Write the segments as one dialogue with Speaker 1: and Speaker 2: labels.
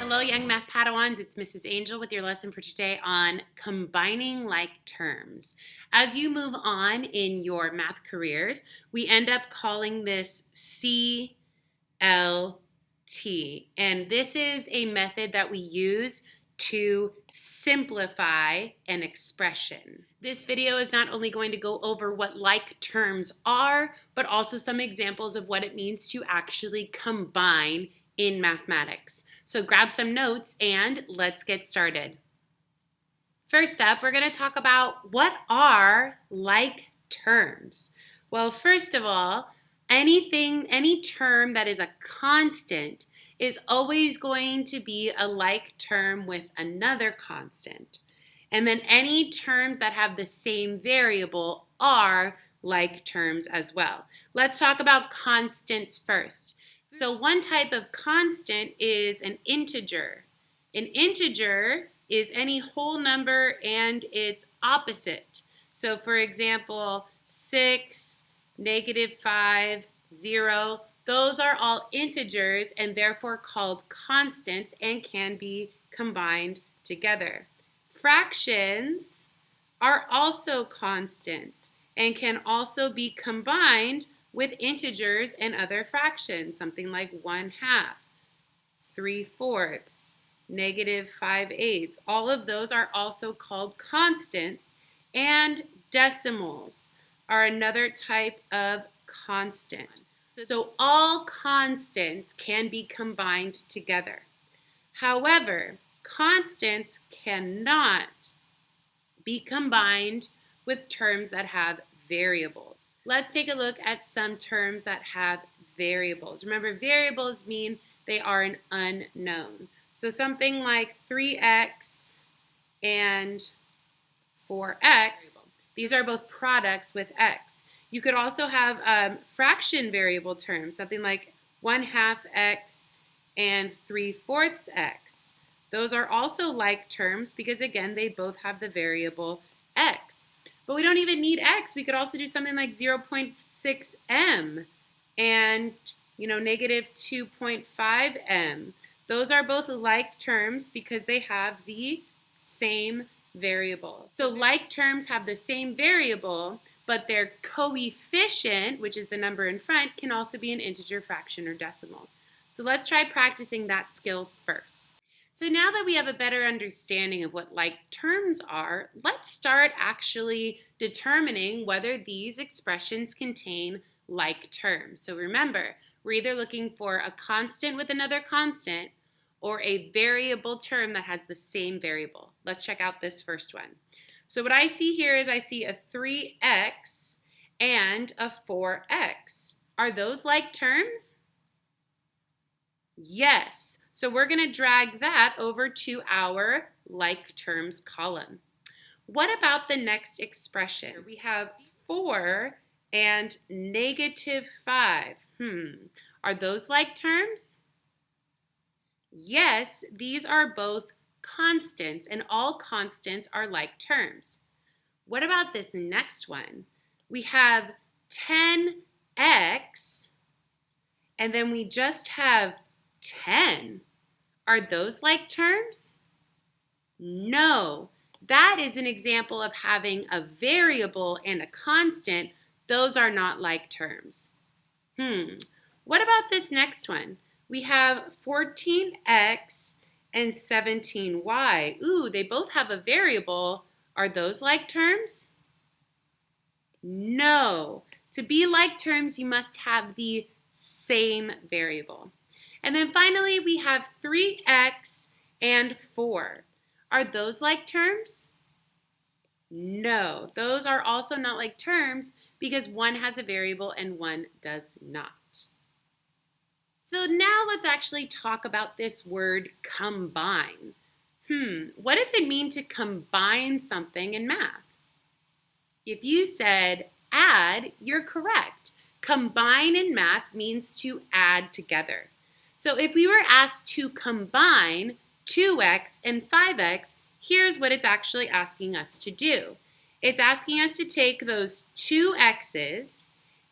Speaker 1: Hello, young math Padawans. It's Mrs. Angel with your lesson for today on combining like terms. As you move on in your math careers, we end up calling this CLT. And this is a method that we use to simplify an expression. This video is not only going to go over what like terms are, but also some examples of what it means to actually combine in mathematics. So grab some notes and let's get started. First up, we're going to talk about what are like terms. Well, first of all, any term that is a constant is always going to be a like term with another constant. And then any terms that have the same variable are like terms as well. Let's talk about constants first. So one type of constant is an integer. An integer is any whole number and its opposite. So for example, 6, -5, 0, those are all integers and therefore called constants and can be combined together. Fractions are also constants and can also be combined with integers and other fractions, something like 1/2, 3/4, -5/8. All of those are also called constants, and decimals are another type of constant. So all constants can be combined together. However, constants cannot be combined with terms that have variables. Let's take a look at some terms that have variables. Remember, variables mean they are an unknown. So something like 3x and 4x, these are both products with x. You could also have fraction variable terms, something like 1/2 x and 3/4 x. Those are also like terms because, again, they both have the variable x. But we don't even need x. We could also do something like 0.6 m and, -2.5 m. Those are both like terms because they have the same variable. So like terms have the same variable, but their coefficient, which is the number in front, can also be an integer, fraction, or decimal. So let's try practicing that skill first. So now that we have a better understanding of what like terms are, let's start actually determining whether these expressions contain like terms. So remember, we're either looking for a constant with another constant or a variable term that has the same variable. Let's check out this first one. So what I see here is I see a 3x and a 4x. Are those like terms? Yes. So we're going to drag that over to our like terms column. What about the next expression? We have 4 and -5. Are those like terms? Yes, these are both constants, and all constants are like terms. What about this next one? We have 10x, and then we just have 10. Are those like terms? No. That is an example of having a variable and a constant. Those are not like terms. What about this next one? We have 14x and 17y. Ooh, they both have a variable. Are those like terms? No. To be like terms, you must have the same variable. And then finally, we have 3x and 4. Are those like terms? No, those are also not like terms because one has a variable and one does not. So now let's actually talk about this word combine. What does it mean to combine something in math? If you said add, you're correct. Combine in math means to add together. So if we were asked to combine 2x and 5x, here's what it's actually asking us to do. It's asking us to take those 2 x's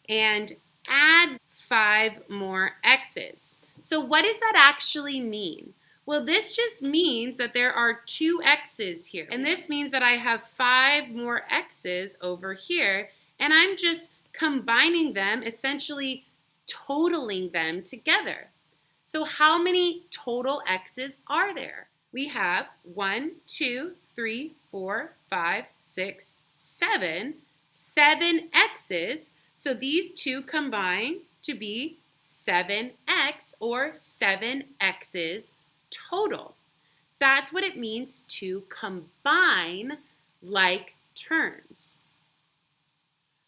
Speaker 1: and add 5 more x's. So what does that actually mean? Well, this just means that there are 2 x's here. And this means that I have 5 more x's over here. And I'm just combining them, essentially totaling them together. So how many total x's are there? We have 1, 2, 3, 4, 5, 6, 7. 7 x's. So these two combine to be 7x, or 7 x's total. That's what it means to combine like terms.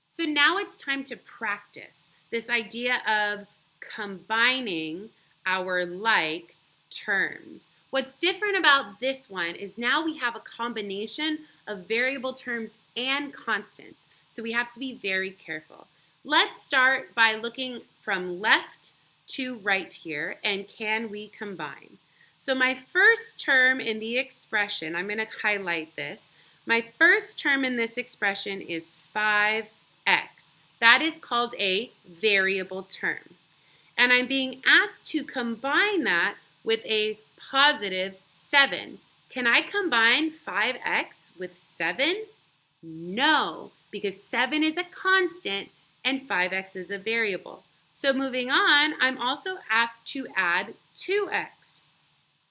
Speaker 1: So now it's time to practice this idea of combining our like terms. What's different about this one is now we have a combination of variable terms and constants, so we have to be very careful. Let's start by looking from left to right here, and can we combine? So my first term in the expression, I'm going to highlight this. My first term in this expression is 5x. That is called a variable term. And I'm being asked to combine that with a positive 7. Can I combine 5x with 7? No, because 7 is a constant and 5x is a variable. So moving on, I'm also asked to add 2x,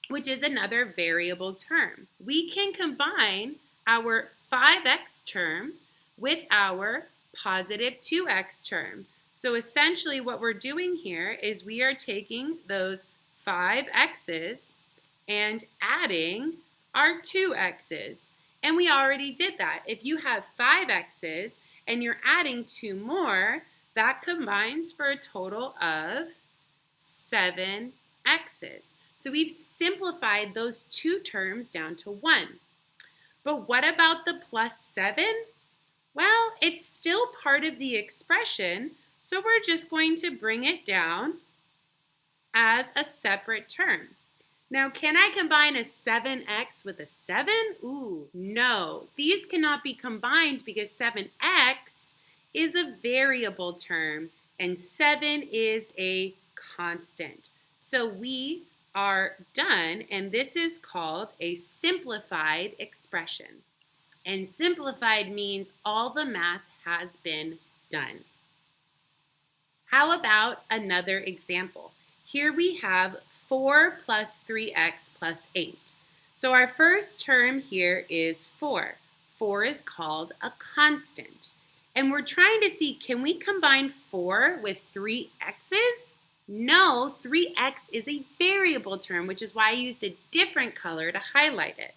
Speaker 1: which is another variable term. We can combine our 5x term with our positive 2x term. So essentially what we're doing here is we are taking those 5x's and adding our 2x's. And we already did that. If you have 5x's and you're adding 2 more, that combines for a total of 7x's. So we've simplified those 2 terms down to 1. But what about the plus 7? Well, it's still part of the expression, so we're just going to bring it down as a separate term. Now, can I combine a 7x with a 7? Ooh, no. These cannot be combined because 7x is a variable term and 7 is a constant. So we are done, and this is called a simplified expression. And simplified means all the math has been done. How about another example? Here we have 4 plus 3x plus 8. So our first term here is 4. 4 is called a constant. And we're trying to see, can we combine 4 with 3 x's? No, 3x is a variable term, which is why I used a different color to highlight it.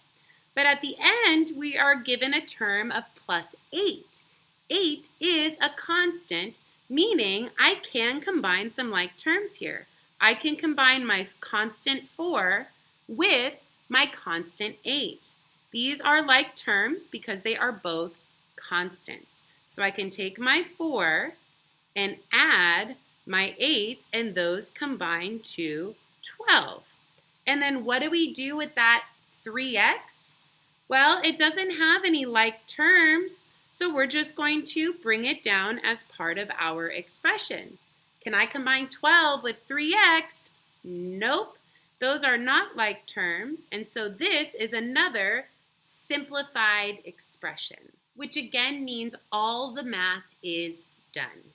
Speaker 1: But at the end, we are given a term of plus 8. 8 is a constant, meaning I can combine some like terms here. I can combine my constant 4 with my constant 8. These are like terms because they are both constants. So I can take my 4 and add my 8, and those combine to 12. And then what do we do with that 3x? Well, it doesn't have any like terms, so we're just going to bring it down as part of our expression. Can I combine 12 with 3x? Nope. Those are not like terms, and so this is another simplified expression, which again means all the math is done.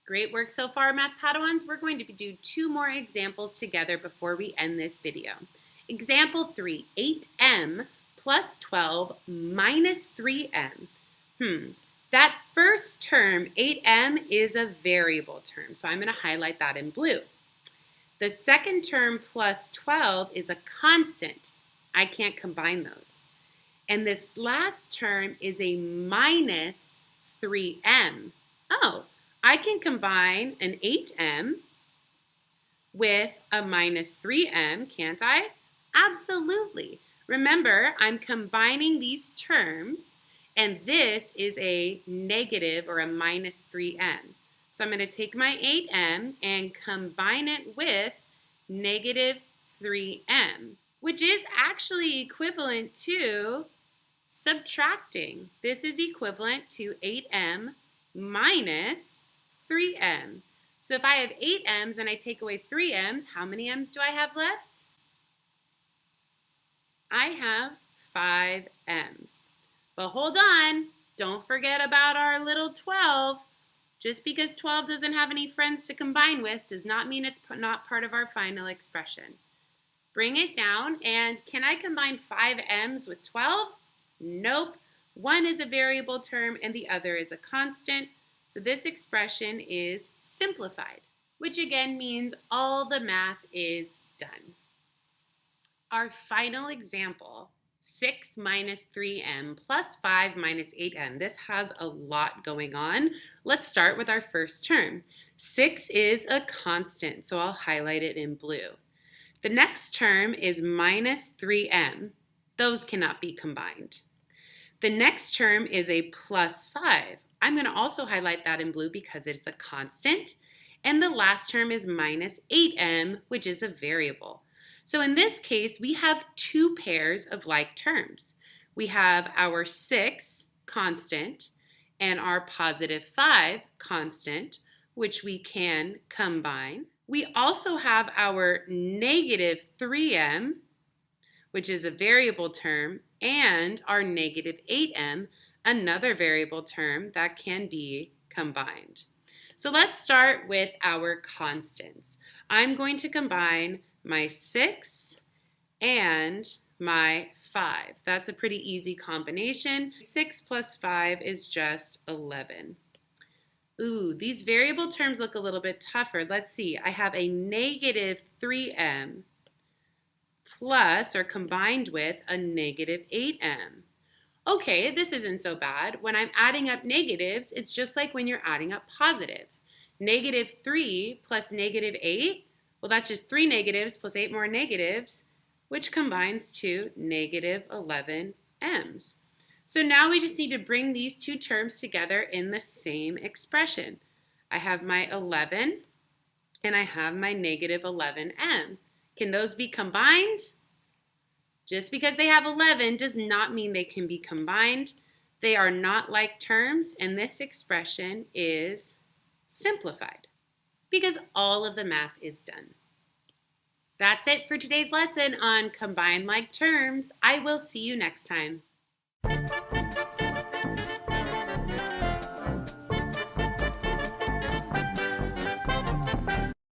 Speaker 1: Great work so far, Math Padawans. We're going to do 2 more examples together before we end this video. Example 3, 8m plus 12 minus 3m. That first term, 8m, is a variable term, so I'm going to highlight that in blue. The second term, plus 12, is a constant. I can't combine those. And this last term is a minus 3m. Oh, I can combine an 8m with a minus 3m, can't I? Absolutely. Remember, I'm combining these terms, and this is a negative or a minus 3m. So I'm going to take my 8m and combine it with negative 3m, which is actually equivalent to subtracting. This is equivalent to 8m minus 3m. So if I have 8m's and I take away 3m's, how many m's do I have left? I have 5m's. But hold on, don't forget about our little 12. Just because 12 doesn't have any friends to combine with does not mean it's not part of our final expression. Bring it down, and can I combine 5m's with 12? Nope. One is a variable term and the other is a constant. So this expression is simplified, which again means all the math is done. Our final example, 6 minus 3m plus 5 minus 8m. This has a lot going on. Let's start with our first term. 6 is a constant, so I'll highlight it in blue. The next term is minus 3m. Those cannot be combined. The next term is a plus 5. I'm going to also highlight that in blue because it's a constant. And the last term is minus 8m, which is a variable. So in this case, we have two pairs of like terms. We have our 6 constant and our positive 5 constant, which we can combine. We also have our negative 3m, which is a variable term, and our negative 8m, another variable term that can be combined. So let's start with our constants. I'm going to combine my 6 and my 5. That's a pretty easy combination. 6 plus 5 is just 11. Ooh, these variable terms look a little bit tougher. Let's see. I have a negative 3m plus or combined with a negative 8m. Okay, this isn't so bad. When I'm adding up negatives, it's just like when you're adding up positive. Negative 3 plus negative 8, well, that's just 3 negatives plus 8 more negatives, which combines to negative 11m's. So now we just need to bring these two terms together in the same expression. I have my 11 and I have my negative 11m. Can those be combined? Just because they have 11 does not mean they can be combined. They are not like terms, and this expression is simplified because all of the math is done. That's it for today's lesson on combined like terms. I will see you next time.